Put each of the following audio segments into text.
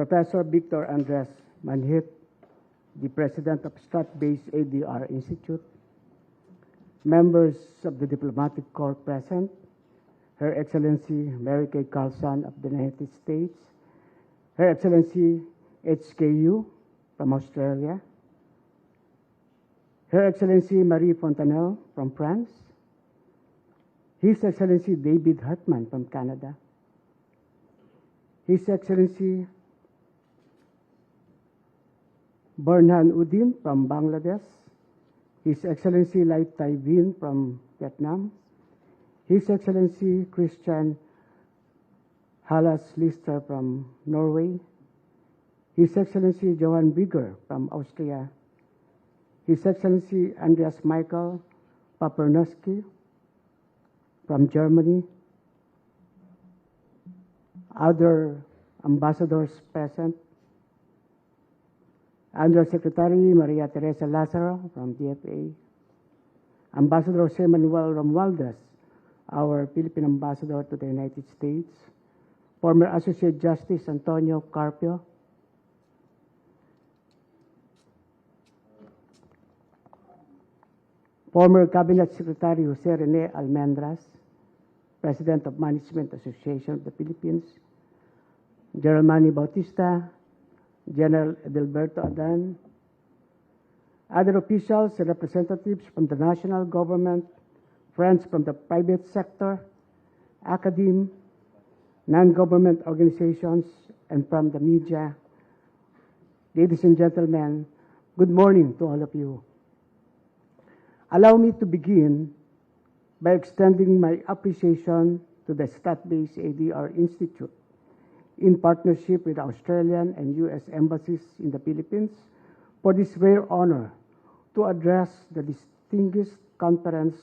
Professor Victor Andres Manhit, the President of Strat-based ADR Institute, members of the Diplomatic Corps present, Her Excellency Mary Kay Carlson of the United States, Her Excellency HKU from Australia, Her Excellency Marie Fontanelle from France, His Excellency David Hartman from Canada, His Excellency Burhan Udin from Bangladesh, His Excellency Lai Tai Vin from Vietnam, His Excellency Christian Hallas Lister from Norway, His Excellency Johan Bigger from Austria, His Excellency Andreas Michael Papernoski from Germany, other ambassadors present, Under Secretary Maria Teresa Lazaro from DFA, Ambassador Jose Manuel Romualdez, our Philippine Ambassador to the United States, former Associate Justice Antonio Carpio, former Cabinet Secretary Jose Rene Almendras, President of Management Association of the Philippines, General Manny Bautista, General Edelberto Adan, other officials and representatives from the national government, friends from the private sector, academe, non-government organizations, and from the media. Ladies and gentlemen, good morning to all of you. Allow me to begin by extending my appreciation to the Strat-based ADR Institute in partnership with Australian and U.S. embassies in the Philippines for this rare honor to address the distinguished conference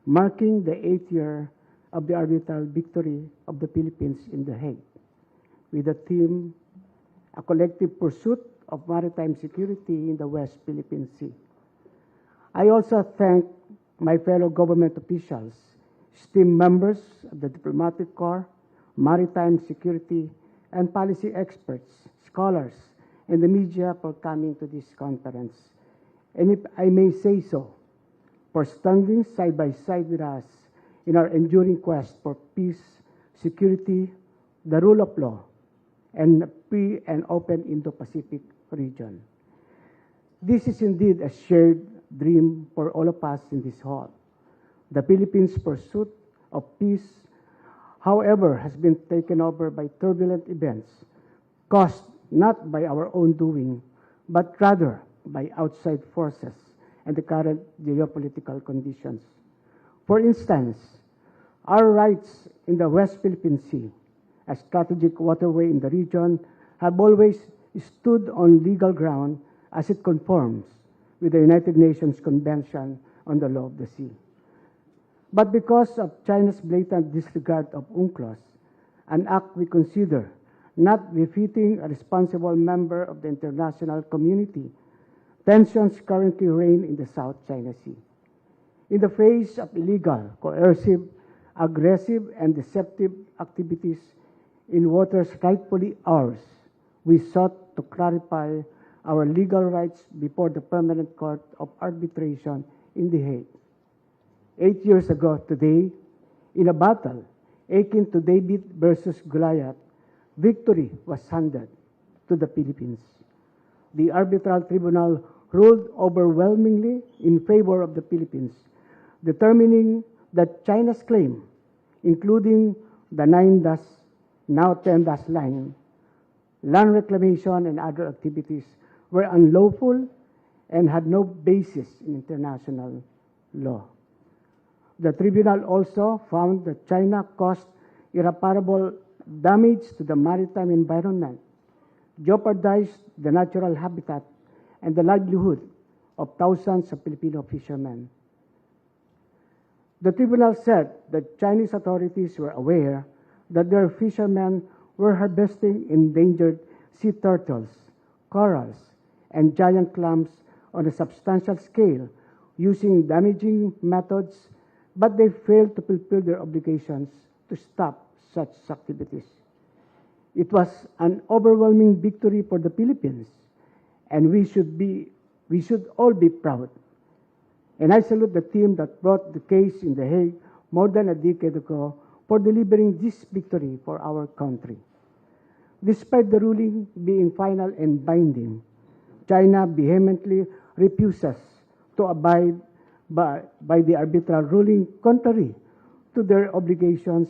marking the 8th year of the Arbitral Victory of the Philippines in The Hague, with the theme, A Collective Pursuit of Maritime Security in the West Philippine Sea. I also thank my fellow government officials, esteemed members of the Diplomatic Corps, Maritime Security, and policy experts, scholars, and the media for coming to this conference. And if I may say so, for standing side by side with us in our enduring quest for peace, security, the rule of law, and a free and open Indo-Pacific region. This is indeed a shared dream for all of us in this hall. The Philippines' pursuit of peace, however, has been taken over by turbulent events caused not by our own doing, but rather by outside forces and the current geopolitical conditions. For instance, our rights in the West Philippine Sea, a strategic waterway in the region, have always stood on legal ground as it conforms with the United Nations Convention on the Law of the Sea. But because of China's blatant disregard of UNCLOS, an act we consider not befitting a responsible member of the international community, tensions currently reign in the South China Sea. In the face of illegal, coercive, aggressive, and deceptive activities in waters rightfully ours, we sought to clarify our legal rights before the Permanent Court of Arbitration in The Hague. 8 years ago today, in a battle akin to David versus Goliath, victory was handed to the Philippines. The Arbitral Tribunal ruled overwhelmingly in favor of the Philippines, determining that China's claim, including the 9-, now 10- line, land reclamation, and other activities, were unlawful and had no basis in international law. The tribunal also found that China caused irreparable damage to the maritime environment, jeopardized the natural habitat and the livelihood of thousands of Filipino fishermen. The tribunal said that Chinese authorities were aware that their fishermen were harvesting endangered sea turtles, corals, and giant clams on a substantial scale using damaging methods, but they failed to fulfill their obligations to stop such activities. It was an overwhelming victory for the Philippines, and we should all be proud. And I salute the team that brought the case in The Hague more than a decade ago for delivering this victory for our country. Despite the ruling being final and binding, China vehemently refuses to abide by the arbitral ruling, contrary to their obligations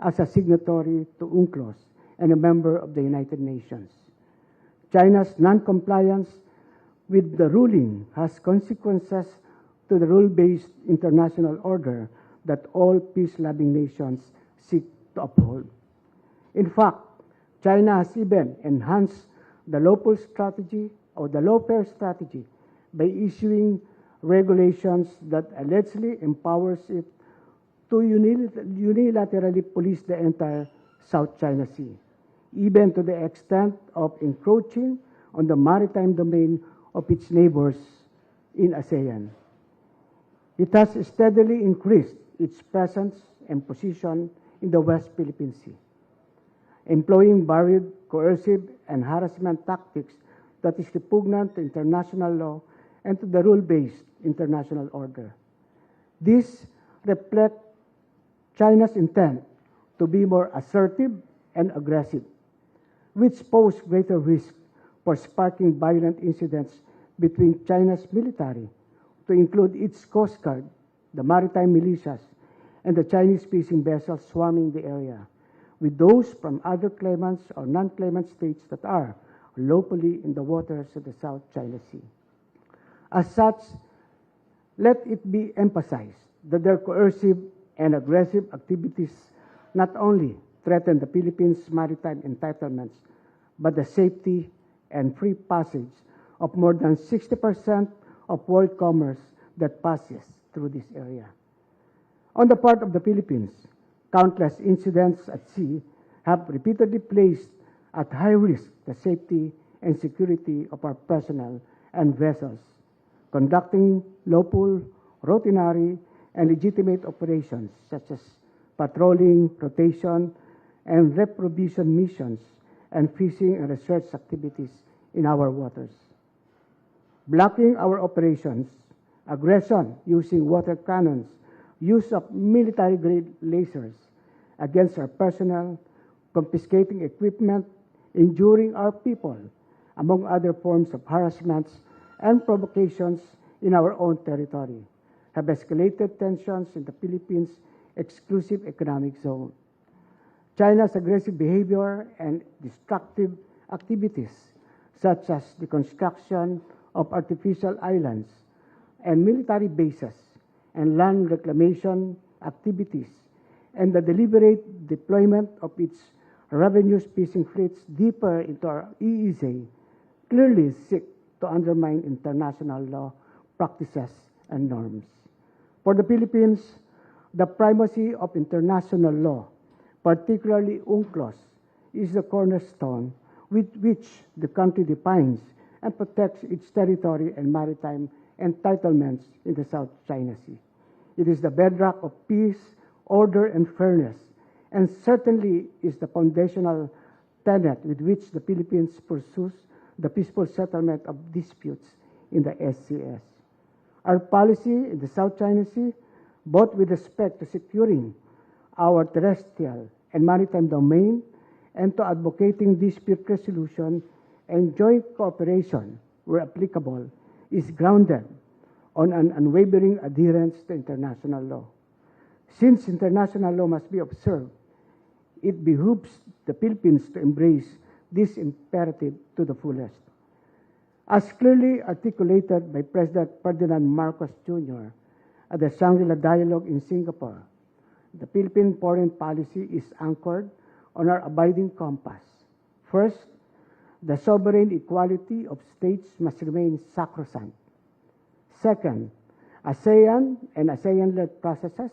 as a signatory to UNCLOS and a member of the United Nations. China's non-compliance with the ruling has consequences to the rule-based international order that all peace-loving nations seek to uphold. In fact, China has even enhanced the lawfare strategy by issuing regulations that allegedly empowers it to unilaterally police the entire South China Sea, even to the extent of encroaching on the maritime domain of its neighbors in ASEAN. It has steadily increased its presence and position in the West Philippine Sea, employing varied coercive and harassment tactics that is repugnant to international law and to the rule-based international order. This reflects China's intent to be more assertive and aggressive, which pose greater risk for sparking violent incidents between China's military, to include its Coast Guard, the maritime militias, and the Chinese fishing vessels swarming the area, with those from other claimants or non-claimant states that are lawfully in the waters of the South China Sea. As such, let it be emphasized that their coercive and aggressive activities not only threaten the Philippines' maritime entitlements, but the safety and free passage of more than 60% of world commerce that passes through this area. On the part of the Philippines, countless incidents at sea have repeatedly placed at high risk the safety and security of our personnel and vessels, conducting lawful, routinary, and legitimate operations such as patrolling, rotation, and reprovision missions, and fishing and research activities in our waters. Blocking our operations, aggression using water cannons, use of military-grade lasers against our personnel, confiscating equipment, injuring our people, among other forms of harassments and provocations in our own territory, have escalated tensions in the Philippines' exclusive economic zone. China's aggressive behavior and destructive activities, such as the construction of artificial islands and military bases and land reclamation activities, and the deliberate deployment of its revenue fishing fleets deeper into our EEZ, clearly seek to undermine international law practices and norms. For the Philippines, the primacy of international law, particularly UNCLOS, is the cornerstone with which the country defines and protects its territory and maritime entitlements in the South China Sea. It is the bedrock of peace, order, and fairness, and certainly is the foundational tenet with which the Philippines pursues the peaceful settlement of disputes in the SCS. Our policy in the South China Sea, both with respect to securing our terrestrial and maritime domain and to advocating dispute resolution and joint cooperation where applicable, is grounded on an unwavering adherence to international law. Since international law must be observed, it behooves the Philippines to embrace this imperative to the fullest. As clearly articulated by President Ferdinand Marcos Jr. at the Shangri-La Dialogue in Singapore, the Philippine foreign policy is anchored on our abiding compass. First, the sovereign equality of states must remain sacrosanct. Second, ASEAN and ASEAN-led processes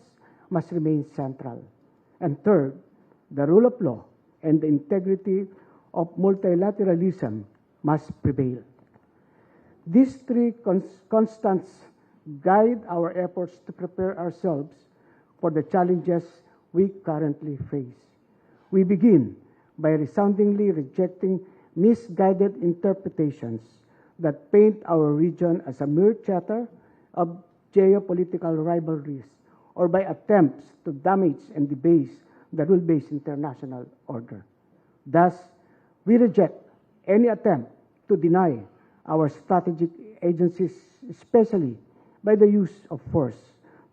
must remain central. And third, the rule of law and the integrity of multilateralism must prevail. These three constants guide our efforts to prepare ourselves for the challenges we currently face. We begin by resoundingly rejecting misguided interpretations that paint our region as a mere chatter of geopolitical rivalries, or by attempts to damage and debase the rule-based international order. Thus, we reject any attempt to deny our strategic agencies, especially by the use of force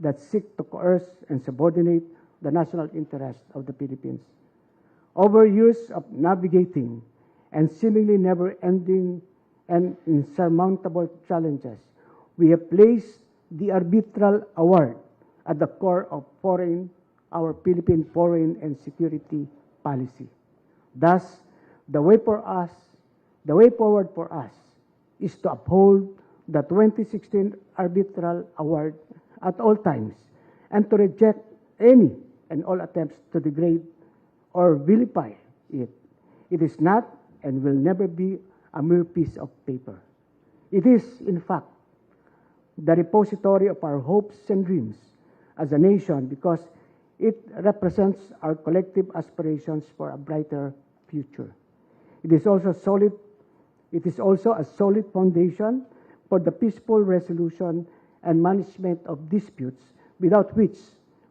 that seek to coerce and subordinate the national interest of the Philippines. Over years of navigating and seemingly never-ending and insurmountable challenges, we have placed the arbitral award at the core of our Philippine foreign and security policy. Thus, the way forward for us is to uphold the 2016 arbitral award at all times and to reject any and all attempts to degrade or vilify it. It is not and will never be a mere piece of paper. It is, in fact, the repository of our hopes and dreams as a nation because it represents our collective aspirations for a brighter future. It is also a solid foundation for the peaceful resolution and management of disputes, without which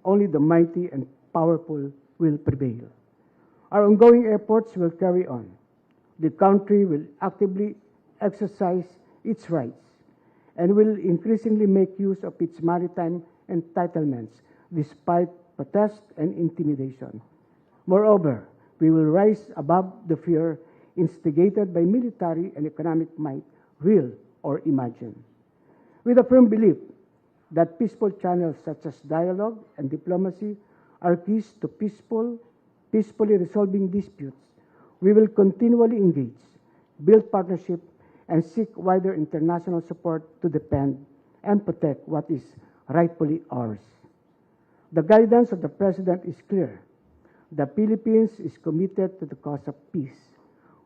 only the mighty and powerful will prevail. Our ongoing efforts will carry on. The country will actively exercise its rights and will increasingly make use of its maritime entitlements despite protest and intimidation. Moreover, we will rise above the fear instigated by military and economic might, real or imagined. With a firm belief that peaceful channels such as dialogue and diplomacy are keys to peacefully resolving disputes, we will continually engage, build partnership, and seek wider international support to defend and protect what is rightfully ours. The guidance of the President is clear. The Philippines is committed to the cause of peace.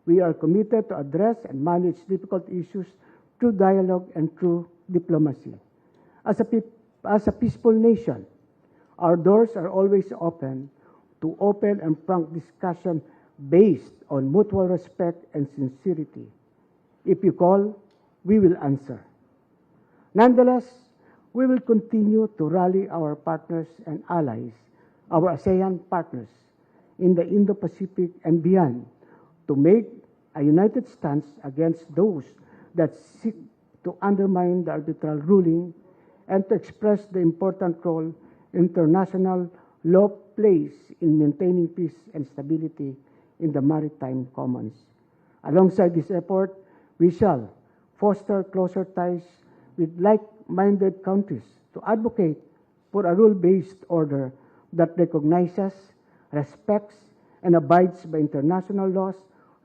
We are committed to address and manage difficult issues through dialogue and through diplomacy. As a peaceful nation, our doors are always open to open and frank discussion based on mutual respect and sincerity. If you call, we will answer. Nonetheless, we will continue to rally our partners and allies, our ASEAN partners, in the Indo-Pacific and beyond, to make a united stance against those that seek to undermine the arbitral ruling and to express the important role international law plays in maintaining peace and stability in the maritime commons. Alongside this effort, we shall foster closer ties with like-minded countries to advocate for a rule-based order that recognizes, respects, and abides by international laws,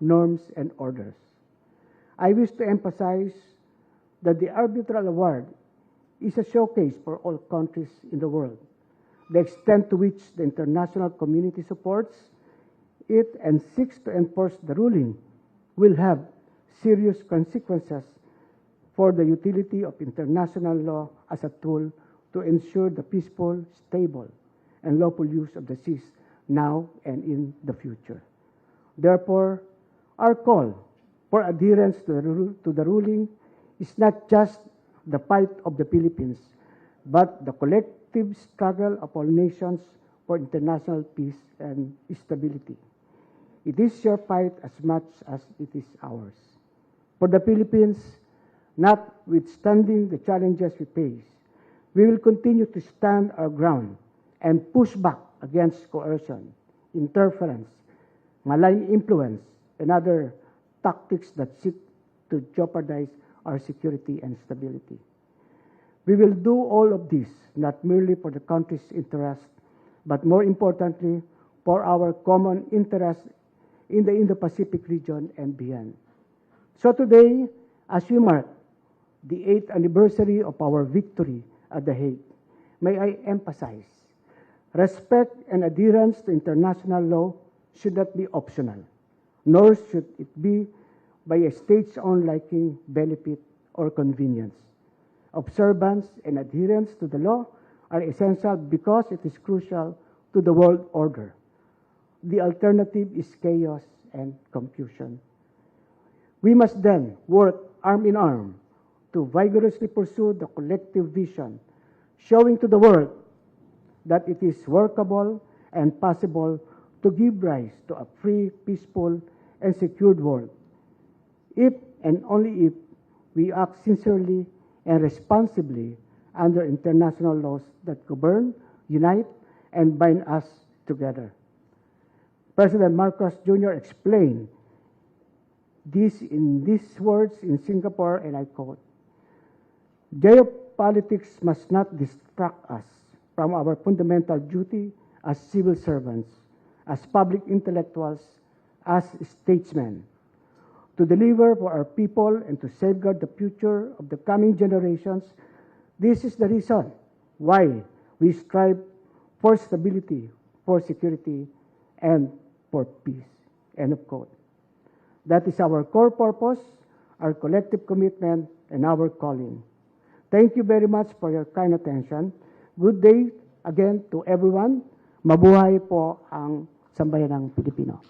norms, and orders. I wish to emphasize that the Arbitral Award is a showcase for all countries in the world. The extent to which the international community supports it and seeks to enforce the ruling will have serious consequences for the utility of international law as a tool to ensure the peaceful, stable, and lawful use of the seas now and in the future. Therefore, our call for adherence to the ruling is not just the fight of the Philippines, but the collective struggle of all nations for international peace and stability. It is your fight as much as it is ours. For the Philippines, notwithstanding the challenges we face, we will continue to stand our ground and push back against coercion, interference, malign influence, and other tactics that seek to jeopardize our security and stability. We will do all of this not merely for the country's interest, but more importantly, for our common interest in the Indo-Pacific region and beyond. So today, as we mark the 8th anniversary of our victory at The Hague, may I emphasize, respect and adherence to international law should not be optional, nor should it be by a state's own liking, benefit, or convenience. Observance and adherence to the law are essential because it is crucial to the world order. The alternative is chaos and confusion. We must then work arm in arm to vigorously pursue the collective vision, showing to the world that it is workable and possible to give rise to a free, peaceful, and secured world, if and only if we act sincerely and responsibly under international laws that govern, unite, and bind us together. President Marcos Jr. explained this in these words in Singapore, and I quote, "Geopolitics must not distract us from our fundamental duty as civil servants, as public intellectuals, as statesmen, to deliver for our people and to safeguard the future of the coming generations. This is the reason why we strive for stability, for security, and for peace." End of quote. That is our core purpose, our collective commitment, and our calling. Thank you very much for your kind attention. Good day again to everyone. Mabuhay po ang sambayanang Pilipino.